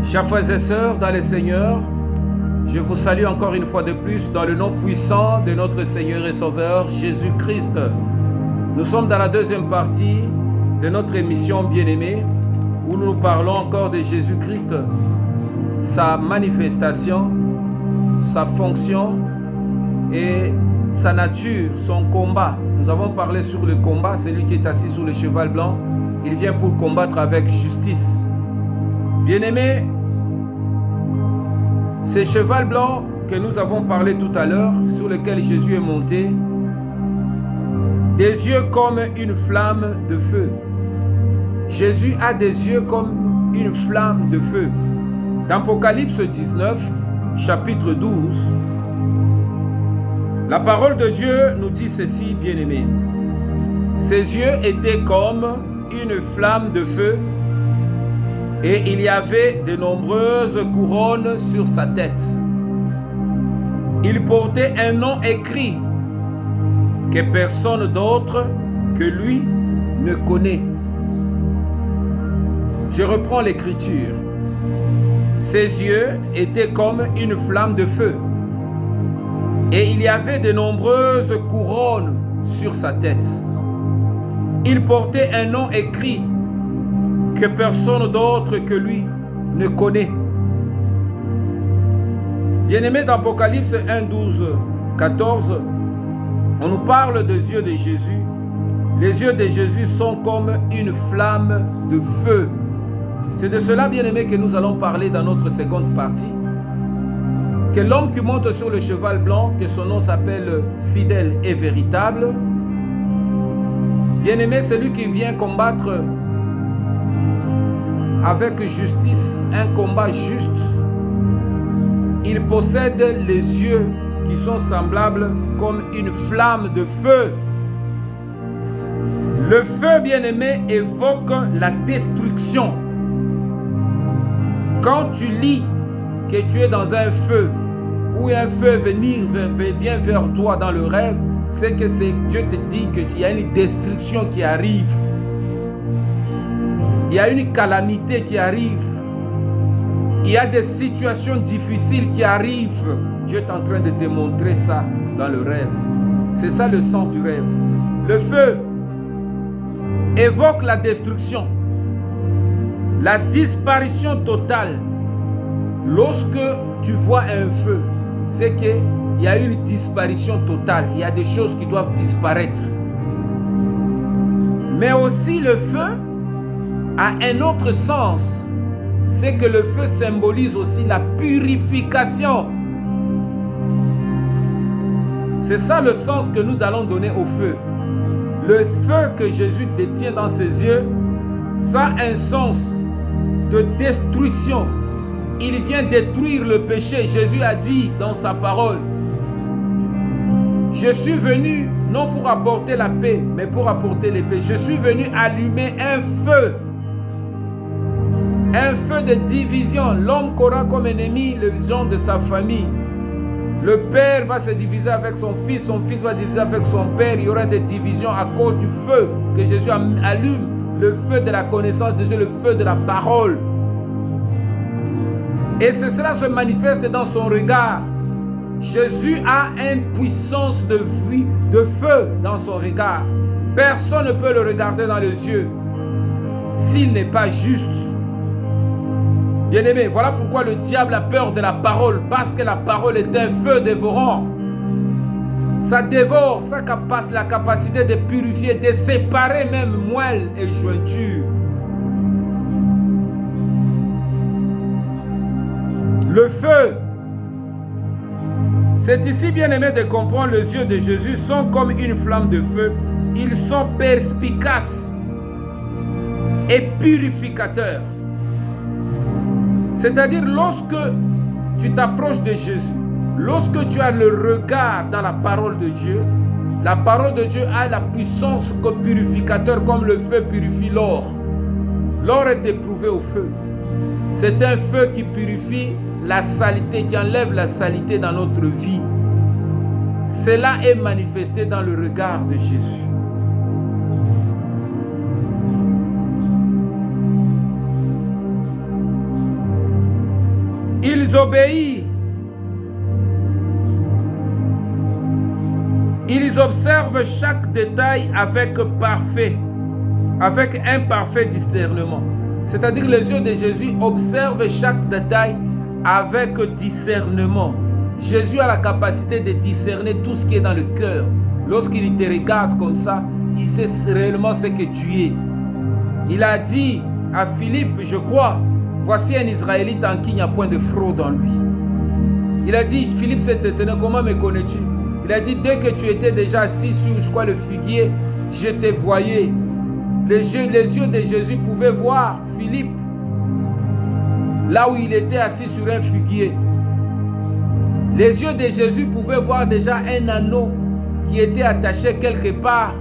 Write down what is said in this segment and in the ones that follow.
Chers frères et sœurs dans le Seigneur, je vous salue encore une fois de plus dans le nom puissant de notre Seigneur et Sauveur Jésus-Christ. Nous sommes dans la deuxième partie de notre émission bien-aimée où nous parlons encore de Jésus-Christ, sa manifestation, sa fonction et sa nature, son combat. Nous avons parlé sur le combat, celui qui est assis sur le cheval blanc, il vient pour combattre avec justice. Bien-aimés, ce cheval blanc que nous avons parlé tout à l'heure, sur lequel Jésus est monté, des yeux comme une flamme de feu. Jésus a des yeux comme une flamme de feu. Dans Apocalypse 19, chapitre 12, la parole de Dieu nous dit ceci, bien-aimés. Ses yeux étaient comme une flamme de feu et il y avait de nombreuses couronnes sur sa tête. Il portait un nom écrit que personne d'autre que lui ne connaît. Je reprends l'écriture. Ses yeux étaient comme une flamme de feu et il y avait de nombreuses couronnes sur sa tête. Il portait un nom écrit que personne d'autre que lui ne connaît. Bien-aimé, dans Apocalypse 1, 12, 14, on nous parle des yeux de Jésus. Les yeux de Jésus sont comme une flamme de feu. C'est de cela, bien-aimé, que nous allons parler dans notre seconde partie. Que l'homme qui monte sur le cheval blanc, que son nom s'appelle fidèle et véritable, bien-aimé, celui qui vient combattre avec justice, un combat juste, il possède les yeux qui sont semblables comme une flamme de feu. Le feu, bien-aimé, évoque la destruction. Quand tu lis que tu es dans un feu, ou un feu vient vers toi dans le rêve, c'est que Dieu te dit qu'il y a une destruction qui arrive. Il y a une calamité qui arrive. Il y a des situations difficiles qui arrivent. Dieu est en train de te montrer ça dans le rêve. C'est ça le sens du rêve. Le feu évoque la destruction, la disparition totale. Lorsque tu vois un feu, c'est qu'il y a une disparition totale. Il y a des choses qui doivent disparaître. Mais aussi le feu a un autre sens. C'est que le feu symbolise aussi la purification. C'est ça le sens que nous allons donner au feu. Le feu que Jésus détient dans ses yeux, ça a un sens de destruction. Il vient détruire le péché. Jésus a dit dans sa parole, je suis venu non pour apporter la paix, mais pour apporter l'épée. Je suis venu allumer un feu de division. L'homme qu'aura comme ennemi les gens de sa famille. Le père va se diviser avec son fils va diviser avec son père. Il y aura des divisions à cause du feu que Jésus allume, le feu de la connaissance de Dieu, le feu de la parole. Et cela se manifeste dans son regard. Jésus a une puissance de vie, de feu dans son regard. Personne ne peut le regarder dans les yeux s'il n'est pas juste. Bien-aimé, voilà pourquoi le diable a peur de la parole, parce que la parole est un feu dévorant. Ça dévore, ça a la capacité de purifier, de séparer même moelle et jointure. Le feu, c'est ici, bien-aimé, de comprendre les yeux de Jésus sont comme une flamme de feu. Ils sont perspicaces et purificateurs. C'est-à-dire, lorsque tu t'approches de Jésus, lorsque tu as le regard dans la parole de Dieu, la parole de Dieu a la puissance comme purificateur, comme le feu purifie l'or. L'or est éprouvé au feu. C'est un feu qui purifie la saleté, qui enlève la saleté dans notre vie. Cela est manifesté dans le regard de Jésus. Ils obéissent. Ils observent chaque détail avec un parfait discernement. C'est-à-dire que les yeux de Jésus observent chaque détail avec discernement. Jésus a la capacité de discerner tout ce qui est dans le cœur. Lorsqu'il te regarde comme ça, il sait réellement ce que tu es. Il a dit à Philippe, je crois, voici un Israélite en qui il n'y a point de fraude en lui. Il a dit, Philippe s'est étonné, comment me connais-tu? Il a dit, dès que tu étais déjà assis sur, je crois, le figuier, je te voyais. Les yeux de Jésus pouvaient voir Philippe, là où il était assis sur un figuier. Les yeux de Jésus pouvaient voir déjà un anneau qui était attaché quelque part.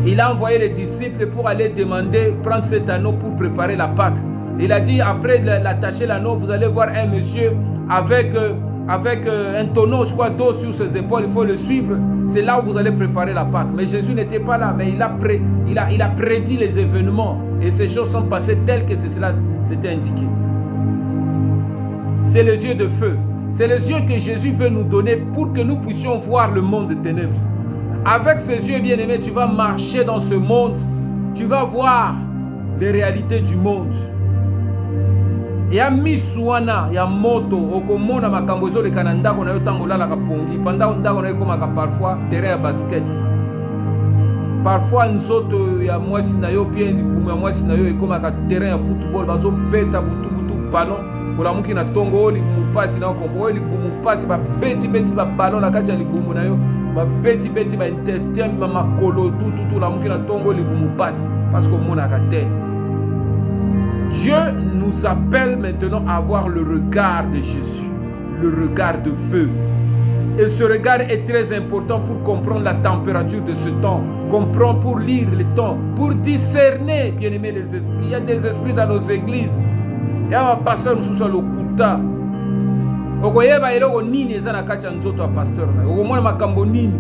Il a envoyé les disciples pour aller demander, prendre cet anneau pour préparer la Pâque. Il a dit, après l'attacher l'anneau, vous allez voir un monsieur avec un tonneau, je crois, d'eau sur ses épaules, il faut le suivre. C'est là où vous allez préparer la Pâque. Mais Jésus n'était pas là, mais il a prédit les événements. Et ces choses sont passées telles que cela s'était indiqué. C'est les yeux de feu. C'est les yeux que Jésus veut nous donner pour que nous puissions voir le monde des ténèbres. Avec ces yeux bien-aimés, tu vas marcher dans ce monde. Tu vas voir les réalités du monde. Ya miswana ya moto okomona makambo ezoleka na ndako na yo ntango olalaka pongi pendant ndako na yo ekomaka parfois terrain ya basket, parfois nzoto ya mwasi na yo pie libumu ya mwasi na yo ekomaka terrain ya football, bazobeta butu ballon olamuki na ntongo oyo libumu pasi na yo kombo oyo libumu pasi babeti baballon na kati ya libumu na yo babeti baintestin makolo tutu olamuki na ntongo libumu pasi parce que omonaka te. Dieu nous appelle maintenant à avoir le regard de Jésus, le regard de feu. Et ce regard est très important pour comprendre la température de ce temps, comprendre pour lire le temps, pour discerner, bien aimé, les esprits. Il y a des esprits dans nos églises. Il y a un pasteur qui est lokuta. Okoyeba eloko nini eza na kati ya nzoto ya pasteur na. Okomona makambo nini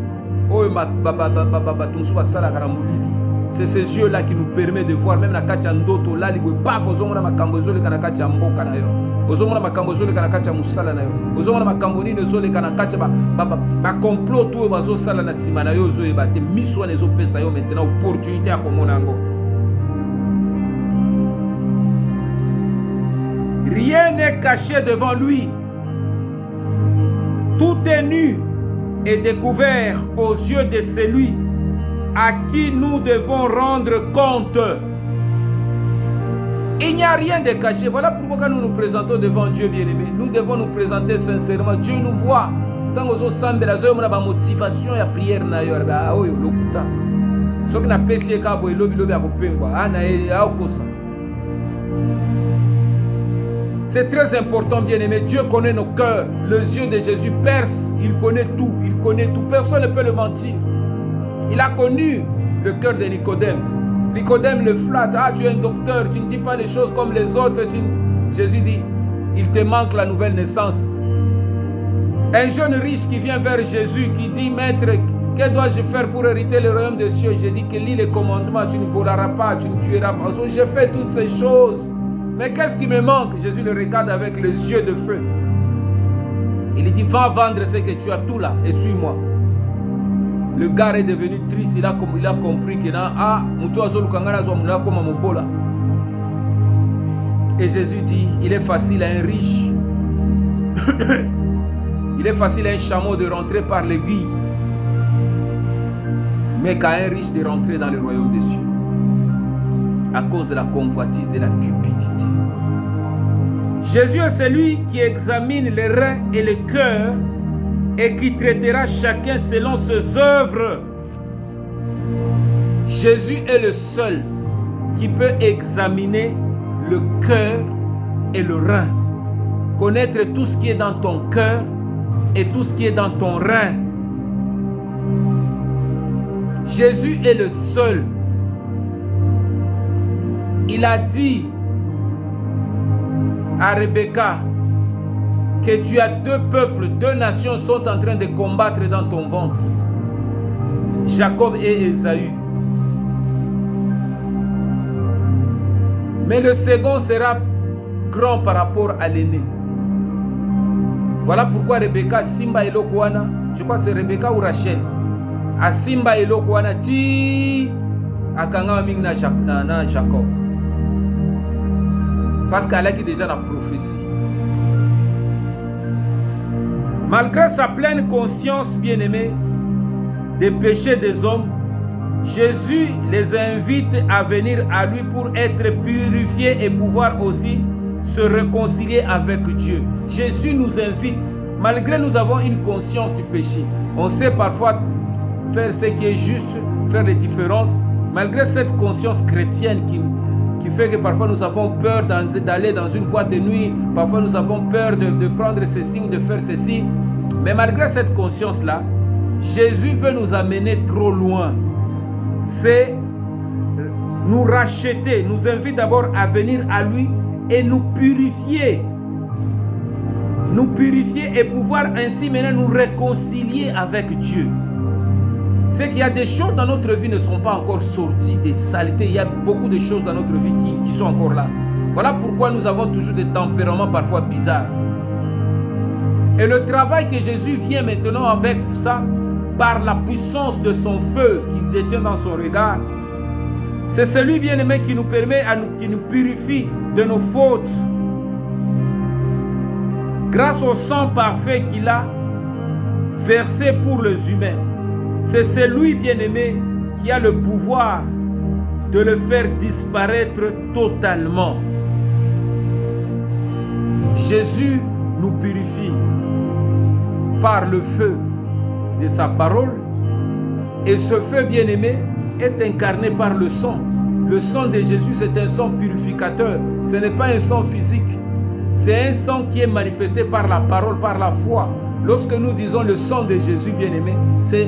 oyo batumsu basalaka na molili. C'est ces yeux-là qui nous permettent de voir même la katia ndoto là li paf ozomona makambo zoleka na katia mboka na yo ozomona makambo zoleka na katia musala na yo ozomona makambo nini zoleka na katia ba complot tout bazo sala na sima na yo zoyeba te miso na ezopesa yo maintenant opportunité ya komona ngo. Rien n'est caché devant lui. Tout est nu et découvert aux yeux de celui à qui nous devons rendre compte. Il n'y a rien de caché. Voilà pourquoi nous nous présentons devant Dieu bien-aimé. Nous devons nous présenter sincèrement. Dieu nous voit. Tant que nous sommes la motivation et la prière, c'est très important, bien-aimé. Dieu connaît nos cœurs. Les yeux de Jésus percent. Il connaît tout. Il connaît tout. Personne ne peut le mentir. Il a connu le cœur de Nicodème. Nicodème le flatte. Ah, tu es un docteur, tu ne dis pas les choses comme les autres. Jésus dit, il te manque la nouvelle naissance. Un jeune riche qui vient vers Jésus, qui dit, Maître, que dois-je faire pour hériter le royaume des cieux? J'ai dit que lis les commandements, tu ne voleras pas, tu ne tueras pas. J'ai fait toutes ces choses. Mais qu'est-ce qui me manque? Jésus le regarde avec les yeux de feu. Il lui dit, va vendre ce que tu as tout là et suis-moi. Le gars est devenu triste, il a compris que et Jésus dit, il est facile à un riche, il est facile à un chameau de rentrer par l'aiguille, mais qu'à un riche de rentrer dans le royaume des cieux, à cause de la convoitise, de la cupidité. Jésus est celui qui examine les reins et les cœurs et qui traitera chacun selon ses œuvres. Jésus est le seul qui peut examiner le cœur et le rein, connaître tout ce qui est dans ton cœur et tout ce qui est dans ton rein. Jésus est le seul. Il a dit à Rebecca que tu as deux peuples, deux nations sont en train de combattre dans ton ventre. Jacob et Ésaü. Mais le second sera grand par rapport à l'aîné. Voilà pourquoi Rebecca Simba Elokwana, je crois que c'est Rebecca ou Rachel, a Simba Elokwana ti akanga ming na Jacob. Parce qu'elle a déjà la prophétie. Malgré sa pleine conscience, bien-aimée, des péchés des hommes, Jésus les invite à venir à lui pour être purifiés et pouvoir aussi se réconcilier avec Dieu. Jésus nous invite, malgré nous avons une conscience du péché. On sait parfois faire ce qui est juste, faire les différences, malgré cette conscience chrétienne qui fait que parfois nous avons peur d'aller dans une boîte de nuit, parfois nous avons peur de prendre ceci ou de faire ceci. Mais malgré cette conscience-là, Jésus veut nous amener trop loin. C'est nous racheter, nous invite d'abord à venir à lui et nous purifier. Nous purifier et pouvoir ainsi maintenant nous réconcilier avec Dieu. C'est qu'il y a des choses dans notre vie qui ne sont pas encore sorties, des saletés. Il y a beaucoup de choses dans notre vie qui sont encore là. Voilà pourquoi nous avons toujours des tempéraments parfois bizarres. Et le travail que Jésus vient maintenant avec ça, par la puissance de son feu qu'il détient dans son regard, c'est celui bien-aimé qui nous permet, qui nous purifie de nos fautes. Grâce au sang parfait qu'il a versé pour les humains. C'est celui bien-aimé qui a le pouvoir de le faire disparaître totalement. Jésus nous purifie par le feu de sa parole, et ce feu bien-aimé est incarné par le sang. Le sang de Jésus, c'est un sang purificateur. Ce n'est pas un sang physique. C'est un sang qui est manifesté par la parole, par la foi. Lorsque nous disons le sang de Jésus bien-aimé, c'est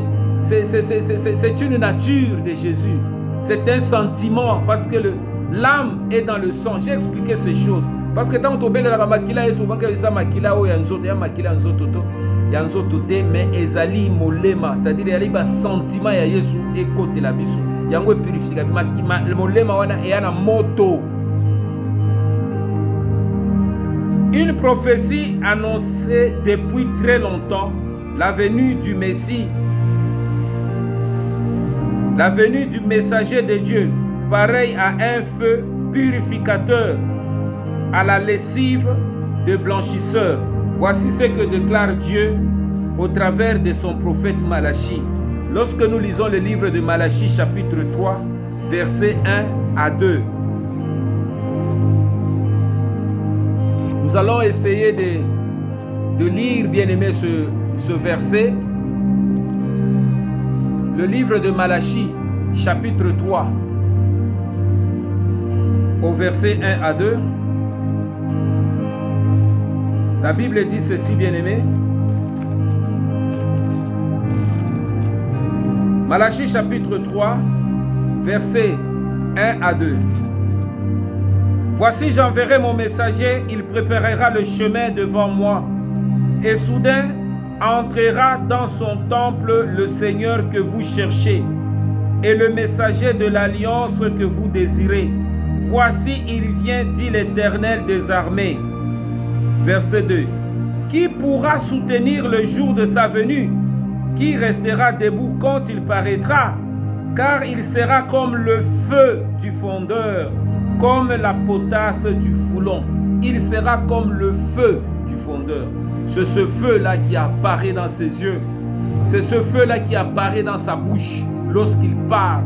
une nature de Jésus. C'est un sentiment parce que l'âme est dans le sang. J'ai expliqué ces choses. Parce que tant que tu la makila est souvent que ça makila ou ya makila nzototo ya nzotote mais ezali molema, c'est-à-dire il y a un sentiment ya Yesu et côté la biso. Yango purifié molema wana et ana moto. Une prophétie annoncée depuis très longtemps, la venue du Messie, la venue du messager de Dieu, pareil à un feu purificateur, à la lessive de blanchisseur. Voici ce que déclare Dieu au travers de son prophète Malachie. Lorsque nous lisons le livre de Malachie chapitre 3, versets 1 à 2. Nous allons essayer de lire, bien-aimé, ce verset. Le livre de Malachie, chapitre 3, au verset 1 à 2. La Bible dit ceci, bien-aimé. Malachie, chapitre 3, verset 1 à 2. Voici, j'enverrai mon messager, il préparera le chemin devant moi. Et soudain, entrera dans son temple le Seigneur que vous cherchez, et le messager de l'alliance que vous désirez. Voici, il vient, dit l'Éternel des armées. Verset 2. Qui pourra soutenir le jour de sa venue? Qui restera debout quand il paraîtra? Car il sera comme le feu du fondeur, comme la potasse du foulon. Il sera comme le feu du fondeur. C'est ce feu-là qui apparaît dans ses yeux. C'est ce feu-là qui apparaît dans sa bouche lorsqu'il parle.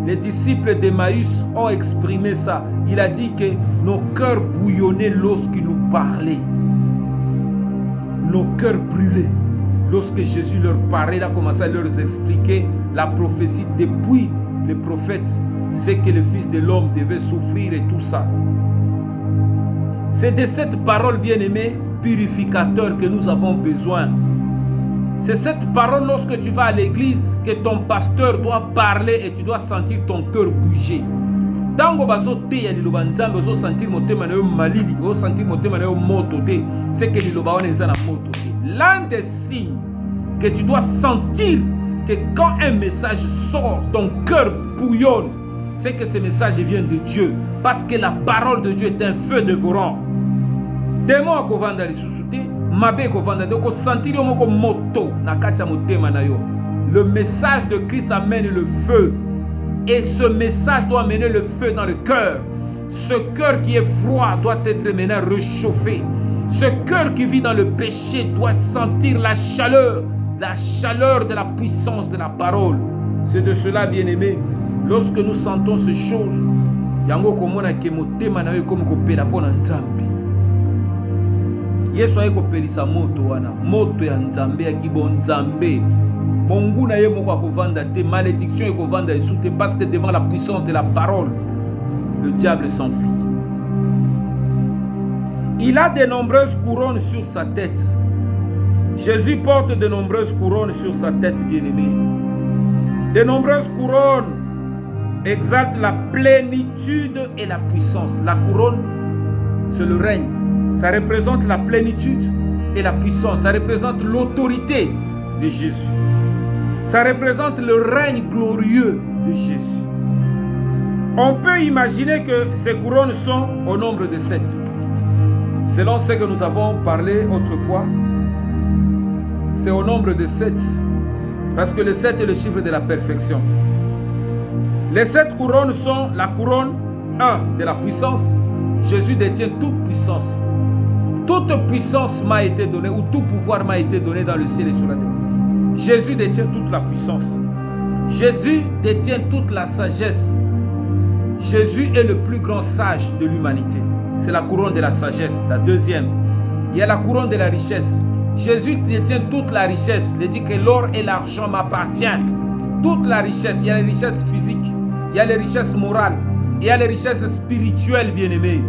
Les disciples d'Emmaüs ont exprimé ça. Il a dit que nos cœurs bouillonnaient lorsqu'il nous parlait. Nos cœurs brûlaient. Lorsque Jésus leur parlait, il a commencé à leur expliquer la prophétie depuis les prophètes. C'est que le Fils de l'homme devait souffrir et tout ça. C'est de cette parole bien-aimée, purificateur, que nous avons besoin. C'est cette parole lorsque tu vas à l'église que ton pasteur doit parler et tu dois sentir ton cœur bouger. Tango bazo te ya liloba nzambe ozo sentir motema na yo malili, ozo sentir motema na yo moto te, c'est que liloba wana eza na moto te. L'un des signes que tu dois sentir que quand un message sort, ton cœur bouillonne, c'est que ce message vient de Dieu, parce que la parole de Dieu est un feu dévorant. Demo akovanda lisusu te, mabe kovanda te okosentir yo moko moto na kati ya motema na yo. Le message de Christ amène le feu. Et ce message doit amener le feu dans le cœur. Ce cœur qui est froid doit être maintenant réchauffé. Ce cœur qui vit dans le péché doit sentir la chaleur de la puissance de la parole. C'est de cela, bien-aimé, lorsque nous sentons ces choses, yango komona ke motema na yo comme kopela pona nzambe. Yesu aye kopelisa moto wana, moto ya nzambe ya kibonzambe. Mongu na ye moko akovanda te, malédiction ekovanda esu te, parce que devant la puissance de la parole, le diable s'enfuit. Il a de nombreuses couronnes sur sa tête. Jésus porte de nombreuses couronnes sur sa tête, bien-aimé. De nombreuses couronnes exaltent la plénitude et la puissance. La couronne, c'est le règne. Ça représente la plénitude et la puissance. Ça représente l'autorité de Jésus. Ça représente le règne glorieux de Jésus. On peut imaginer que ces couronnes sont au nombre de 7. Selon ce que nous avons parlé autrefois, c'est au nombre de 7. Parce que le 7 est le chiffre de la perfection. Les 7 couronnes sont la couronne 1 de la puissance. Jésus détient toute puissance. Toute puissance m'a été donnée, ou tout pouvoir m'a été donné dans le ciel et sur la terre. Jésus détient toute la puissance. Jésus détient toute la sagesse. Jésus est le plus grand sage de l'humanité. C'est la couronne de la sagesse, la deuxième. Il y a la couronne de la richesse. Jésus détient toute la richesse. Il dit que l'or et l'argent m'appartiennent. Toute la richesse. Il y a les richesses physiques, il y a les richesses morales, il y a les richesses spirituelles, bien-aimés.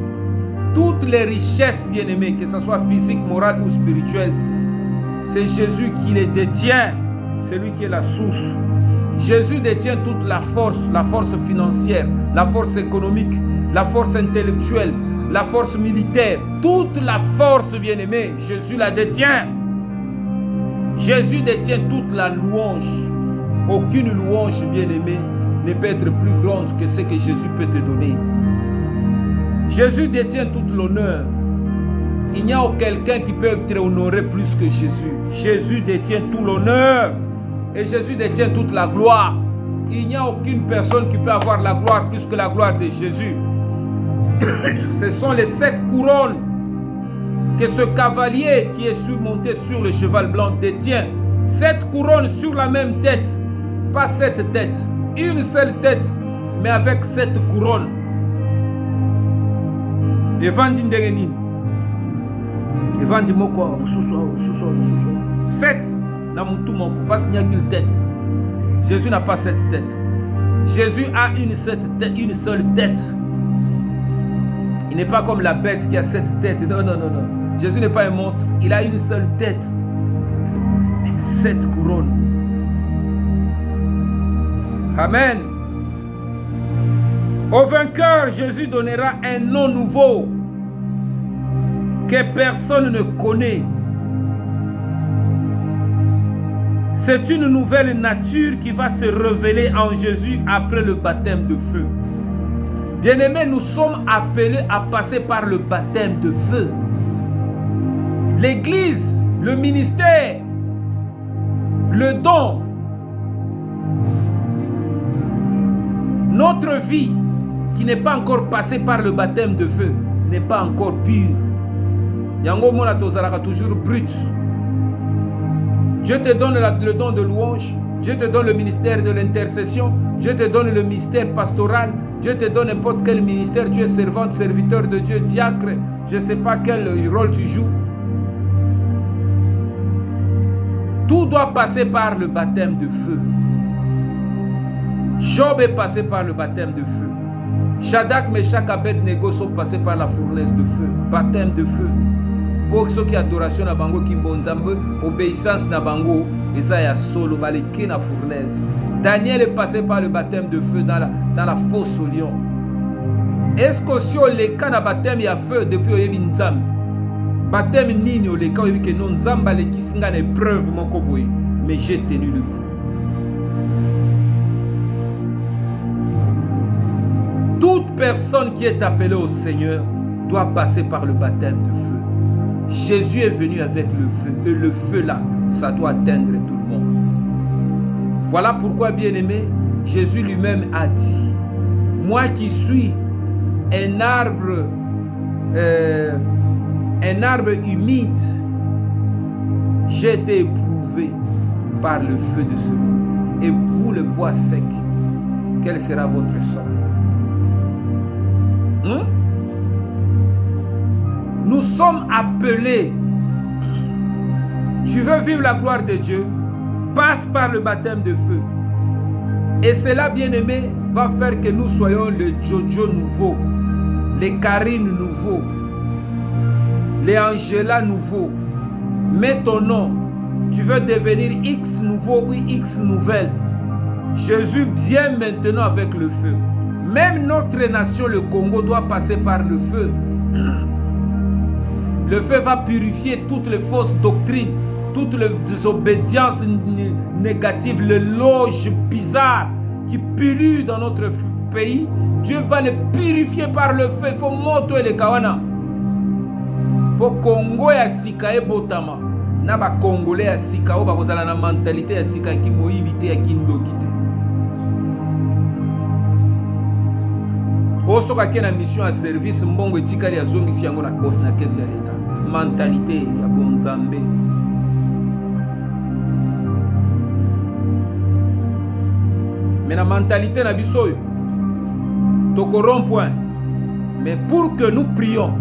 Toutes les richesses, bien-aimés, que ce soit physique, morale ou spirituelle, c'est Jésus qui les détient. C'est lui qui est la source. Jésus détient toute la force financière, la force économique, la force intellectuelle, la force militaire. Toute la force, bien-aimée, Jésus la détient. Jésus détient toute la louange. Aucune louange, bien-aimée, ne peut être plus grande que ce que Jésus peut te donner. Jésus détient tout l'honneur. Il n'y a quelqu'un qui peut être honoré plus que Jésus. Jésus détient tout l'honneur. Et Jésus détient toute la gloire. Il n'y a aucune personne qui peut avoir la gloire plus que la gloire de Jésus. Ce sont les 7 couronnes que ce cavalier qui est surmonté sur le cheval blanc détient. 7 couronnes sur la même tête. Pas 7 têtes. Une seule tête, mais avec 7 couronnes. Evandi ndengenini. Evandi moko, 7 na mutu moko, parce qu'il n'y a qu'une tête. Jésus n'a pas 7 têtes. Jésus a une seule tête. Il n'est pas comme la bête qui a 7 têtes. Non, non, non, non. Jésus n'est pas un monstre. Il a une seule tête. 7 couronnes. Amen. Au vainqueur, Jésus donnera un nom nouveau que personne ne connaît. C'est une nouvelle nature qui va se révéler en Jésus après le baptême de feu. Bien-aimés, nous sommes appelés à passer par le baptême de feu. L'Église, le ministère, le don, notre vie qui n'est pas encore passée par le baptême de feu n'est pas encore pure. Yango mona tozalaka toujours brut. Dieu te donne le don de louange, Dieu te donne le ministère de l'intercession, Dieu te donne le ministère pastoral, Dieu te donne n'importe quel ministère, tu es servante, serviteur de Dieu, diacre, je ne sais pas quel rôle tu joues. Tout doit passer par le baptême de feu. Job est passé par le baptême de feu. Shadrach, Meshach, Abednego sont passés par la fournaise de feu. Baptême de feu. Pour ceux qui adoration na bango kimbonzambe, obéissance na bango, Esaïa solo baleke na fournaise. Daniel est passé par le baptême de feu dans la fosse au lion. Est-ce que si on les cas na baptême ya feu depuis oyebi nzambe? Baptême nini les cas oyebi que non nzamba le kisinga na épreuve moko boye, mais j'ai tenu le coup. Toute personne qui est appelée au Seigneur doit passer par le baptême de feu. Jésus est venu avec le feu. Et le feu là, ça doit atteindre tout le monde. Voilà pourquoi, bien-aimé, Jésus lui-même a dit, moi qui suis un arbre humide, j'ai été éprouvé par le feu de ce monde. Et vous, le bois sec, quel sera votre sort? Nous sommes appelés. Tu veux vivre la gloire de Dieu? Passe par le baptême de feu. Et cela, bien-aimé, va faire que nous soyons le Jojo nouveau, les Karine nouveaux, les Angela nouveaux. Mets ton nom. Tu veux devenir X nouveau ou X nouvelle. Jésus vient maintenant avec le feu. Même notre nation, le Congo, doit passer par le feu. Le feu va purifier toutes les fausses doctrines, toutes les désobédiences négatives, les loges bizarres qui polluent dans notre pays. Dieu va les purifier par le feu. Il faut moto et les kawana. Pour Congo ya sika e botama. Na ba Congolais ya sika o ba kozala na mentalité ya sika ki moyibité ya kindokité. Osoka ke na mission à service mbongo etikali ya zongisi yango na kose na kese ya l'État. Mentalité ya bonzambe. Mais la mentalité na biso to corrompt point. Mais pour que nous prions,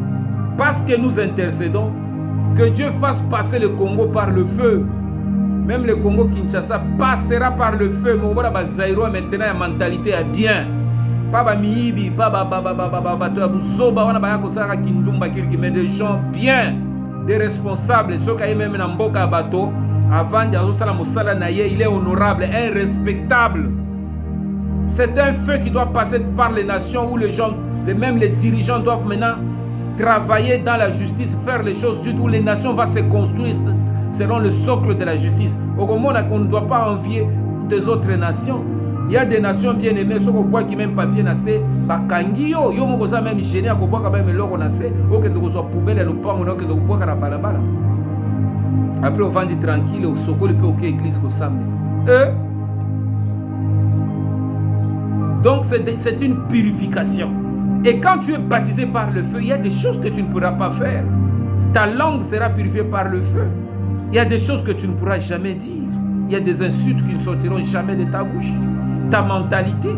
parce que nous intercédons, que Dieu fasse passer le Congo par le feu. Même le Congo Kinshasa passera par le feu. Mais voilà, Zaïro maintenant la mentalité est bien. Pas miibi, pas mais des gens bien, des responsables. Ceux qui même dans Mboka bateau, avant il est honorable, est respectable. C'est un feu qui doit passer par les nations où les gens, même les dirigeants doivent maintenant travailler dans la justice, faire les choses où les nations vont se construire selon le socle de la justice. Au moment où on ne doit pas envier des autres nations. Il y a des nations bien aimées, ceux qui boit qui même papier nassé, bakangio, yo moko za même gêné à boire quand même l'eau nassé, ou que de soit poubelle nous pas on que de boire à la balabala. Après on vend tranquille, au soko le peu OK église ko samedi. Donc c'est une purification. Et quand tu es baptisé par le feu, il y a des choses que tu ne pourras pas faire. Ta langue sera purifiée par le feu. Il y a des choses que tu ne pourras jamais dire. Il y a des insultes qui ne sortiront jamais de ta bouche. Ta mentalité,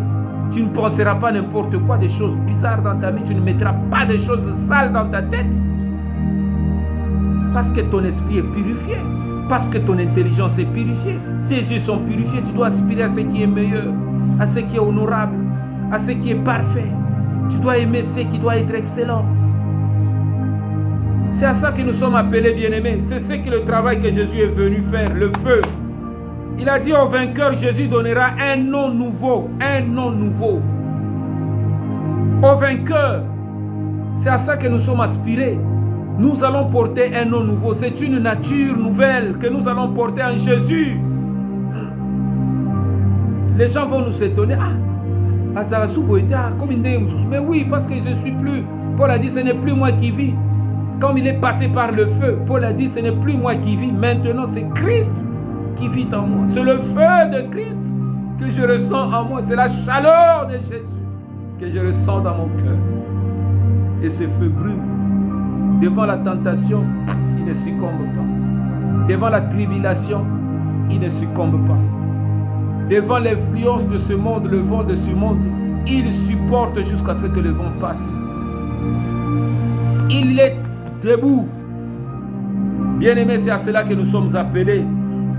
tu ne penseras pas n'importe quoi, des choses bizarres dans ta vie, tu ne mettras pas des choses sales dans ta tête. Parce que ton esprit est purifié, parce que ton intelligence est purifiée, tes yeux sont purifiés, tu dois aspirer à ce qui est meilleur, à ce qui est honorable, à ce qui est parfait. Tu dois aimer ce qui doit être excellent. C'est à ça que nous sommes appelés, bien-aimés. C'est ce que le travail que Jésus est venu faire, le feu. Il a dit au vainqueur, Jésus donnera un nom nouveau, un nom nouveau. Au vainqueur, c'est à ça que nous sommes aspirés. Nous allons porter un nom nouveau. C'est une nature nouvelle que nous allons porter en Jésus. Les gens vont nous étonner. Mais oui, parce que je ne suis plus. Paul a dit, ce n'est plus moi qui vis. Comme il est passé par le feu, Paul a dit, ce n'est plus moi qui vis. Maintenant, c'est Christ qui vit en moi. C'est le feu de Christ que je ressens en moi. C'est la chaleur de Jésus que je ressens dans mon cœur. Et ce feu brûle. Devant la tentation, il ne succombe pas. Devant la tribulation, il ne succombe pas. Devant l'influence de ce monde, le vent de ce monde, il supporte jusqu'à ce que le vent passe. Il est debout. Bien-aimés, c'est à cela que nous sommes appelés.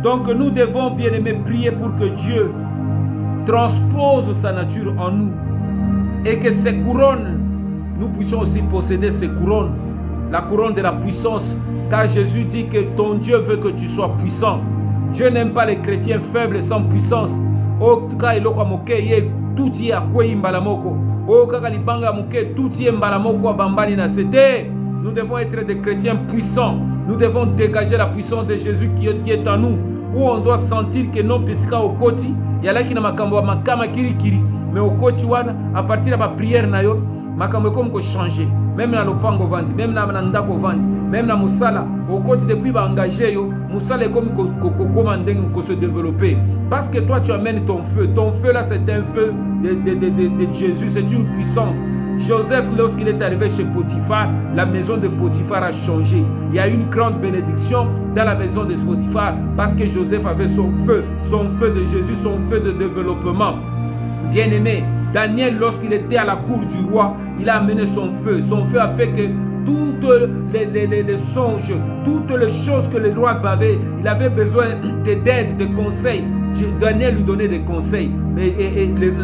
Donc nous devons, bien-aimés, prier pour que Dieu transpose sa nature en nous et que ces couronnes, nous puissions aussi posséder ces couronnes, la couronne de la puissance, car Jésus dit que ton Dieu veut que tu sois puissant. Dieu n'aime pas les chrétiens faibles sans puissance. Oh, tout est à quoi imbalamoko. Oh, kakalibanga muke tout est imbalamoko bambani na sete. Nous devons être des chrétiens puissants. Nous devons dégager la puissance de Jésus qui est en nous. Où on doit sentir que non pesika au koti. Yala ki na makambo wa makama kiri kiri. Mais au koti wana, à partir de la prière na yo, makambo comme ko changer. Même dans le pango vandi, même dans le ndako vandi. même na musala au côté depuis ba engagé yo musala est comme commander ko se développer parce que toi tu amènes ton feu là c'est un feu de Jésus, c'est une puissance. Joseph, lorsqu'il est arrivé chez Potiphar, la maison de Potiphar a changé. Il y a une grande bénédiction dans la maison de Potiphar parce que Joseph avait son feu de Jésus, son feu de développement. Bien-aimé, Daniel, lorsqu'il était à la cour du roi, il a amené son feu. Son feu a fait que toutes les songes, toutes les choses que le roi avait, il avait besoin d'aide, de conseils. Daniel lui donnait des conseils, mais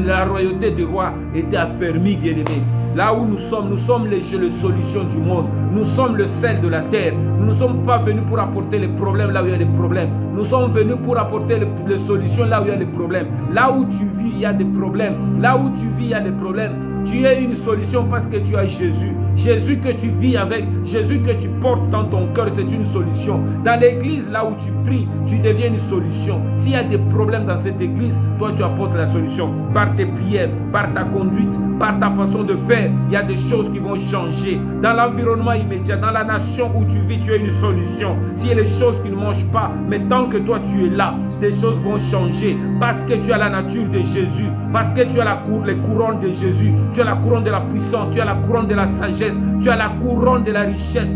la royauté du roi était affermie, bien-aimé. Là où nous sommes les solutions du monde. Nous sommes le sel de la terre. Nous ne sommes pas venus pour apporter les problèmes là où il y a des problèmes. Nous sommes venus pour apporter les solutions là où il y a des problèmes. Là où tu vis, il y a des problèmes. Là où tu vis, il y a des problèmes. Tu es une solution parce que tu as Jésus. Jésus que tu vis avec, Jésus que tu portes dans ton cœur, c'est une solution. Dans l'église, là où tu pries, tu deviens une solution. S'il y a des problèmes dans cette église, toi tu apportes la solution. Par tes prières, par ta conduite, par ta façon de faire, il y a des choses qui vont changer. Dans l'environnement immédiat, dans la nation où tu vis, tu es une solution. S'il y a des choses qui ne mangent pas, mais tant que toi tu es là, des choses vont changer. Parce que tu as la nature de Jésus, parce que tu as les couronnes de Jésus, tu as la couronne de la puissance, tu as la couronne de la sagesse, tu as la couronne de la richesse,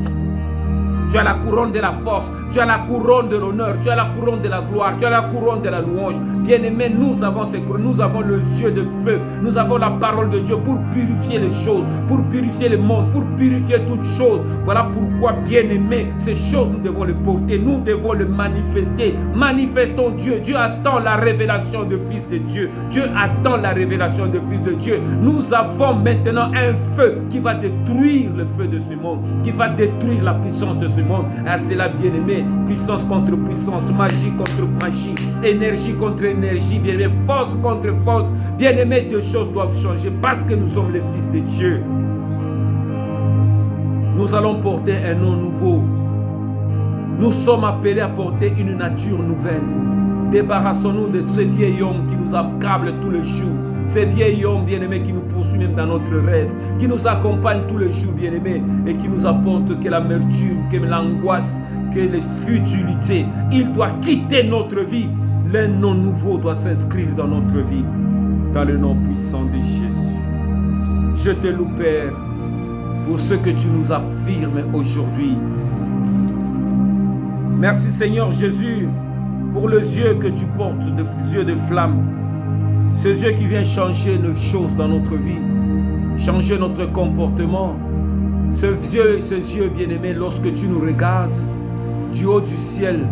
tu as la couronne de la force, tu as la couronne de l'honneur, tu as la couronne de la gloire, tu as la couronne de la louange. Bien-aimés, nous avons ces couronnes, nous avons le yeux de feu, nous avons la parole de Dieu pour purifier les choses, pour purifier le monde, pour purifier toutes choses. Voilà pourquoi, bien-aimés, ces choses nous devons les porter, nous devons les manifester. Manifestons Dieu. Dieu attend la révélation de Fils de Dieu. Dieu attend la révélation de Fils de Dieu. Nous avons maintenant un feu qui va détruire le feu de ce monde, qui va détruire la puissance de ce monde. Ah, c'est là, bien-aimé, puissance contre puissance, magie contre magie, énergie contre énergie, bien-aimé, force contre force. Bien-aimé, deux choses doivent changer parce que nous sommes les fils de Dieu. Nous allons porter un nom nouveau. Nous sommes appelés à porter une nature nouvelle. Débarrassons-nous de ce vieil homme qui nous accable tous les jours. Ces vieil homme, bien-aimé, qui nous poursuit même dans notre rêve, qui nous accompagne tous les jours, bien-aimé, et qui nous apporte que l'amertume, que l'angoisse, que les futilités. Il doit quitter notre vie. Le nom nouveau doit s'inscrire dans notre vie. Dans le nom puissant de Jésus. Je te loue, Père, pour ce que tu nous affirmes aujourd'hui. Merci, Seigneur Jésus, pour les yeux que tu portes, des yeux de flamme. Ce Dieu qui vient changer nos choses dans notre vie, changer notre comportement. Ces yeux bien-aimés, lorsque tu nous regardes, du haut du ciel,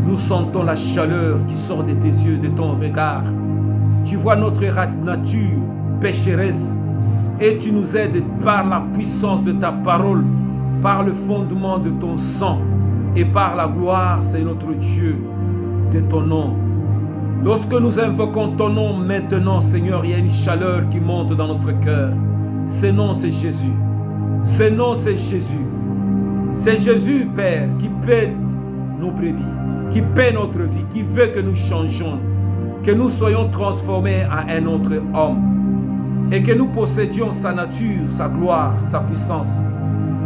nous sentons la chaleur qui sort de tes yeux, de ton regard. Tu vois notre nature pécheresse et tu nous aides par la puissance de ta parole, par le fondement de ton sang et par la gloire, c'est notre Dieu, de ton nom. Lorsque nous invoquons ton nom maintenant, Seigneur, il y a une chaleur qui monte dans notre cœur. Ce nom, c'est Jésus. Ce nom, c'est Jésus. C'est Jésus, Père, qui paie nos brebis, qui paie notre vie, qui veut que nous changions, que nous soyons transformés en un autre homme et que nous possédions sa nature, sa gloire, sa puissance,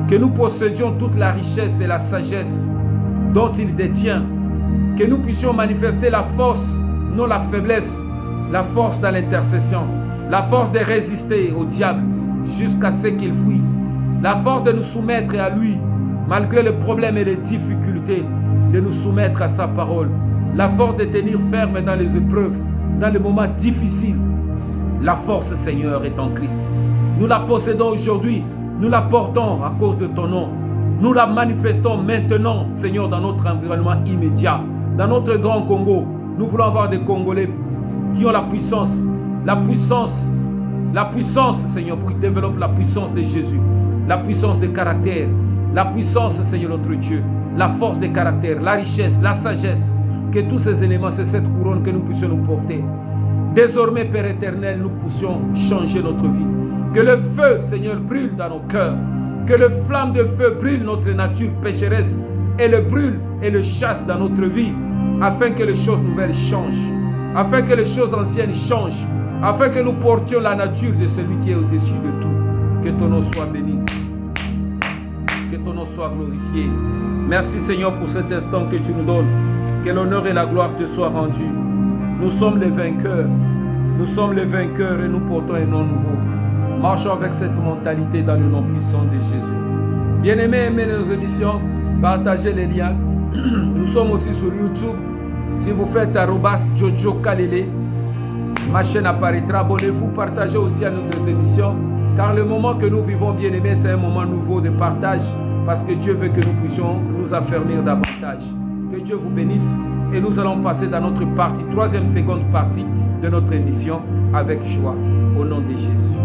que nous possédions toute la richesse et la sagesse dont il détient, que nous puissions manifester la force, non la faiblesse, la force dans l'intercession, la force de résister au diable jusqu'à ce qu'il fuit, la force de nous soumettre à lui malgré les problèmes et les difficultés, de nous soumettre à sa parole, la force de tenir ferme dans les épreuves, dans les moments difficiles. La force, Seigneur, est en Christ. Nous la possédons aujourd'hui, nous la portons à cause de ton nom. Nous la manifestons maintenant, Seigneur, dans notre environnement immédiat, dans notre grand Congo. Nous voulons avoir des Congolais qui ont la puissance, Seigneur, pour qu'ils développent la puissance de Jésus, la puissance de caractère, la puissance, Seigneur notre Dieu, la force de caractère, la richesse, la sagesse, que tous ces éléments, c'est cette couronne que nous puissions nous porter. Désormais, Père éternel, nous puissions changer notre vie. Que le feu, Seigneur, brûle dans nos cœurs. Que le flamme de feu brûle notre nature pécheresse et le brûle et le chasse dans notre vie, afin que les choses nouvelles changent, afin que les choses anciennes changent, afin que nous portions la nature de celui qui est au-dessus de tout. Que ton nom soit béni. Que ton nom soit glorifié. Merci Seigneur pour cet instant que tu nous donnes. Que l'honneur et la gloire te soient rendus. Nous sommes les vainqueurs. Nous sommes les vainqueurs et nous portons un nom nouveau. Marchons avec cette mentalité dans le nom puissant de Jésus. Bien-aimés, aimez nos émissions. Partagez les liens. Nous sommes aussi sur YouTube. Si vous faites @Jojo Kalele, ma chaîne apparaîtra. Abonnez-vous, partagez aussi à notre émission. Car le moment que nous vivons, bien-aimés, c'est un moment nouveau de partage. Parce que Dieu veut que nous puissions nous affermir davantage. Que Dieu vous bénisse. Et nous allons passer dans notre partie, troisième, seconde partie de notre émission avec joie. Au nom de Jésus.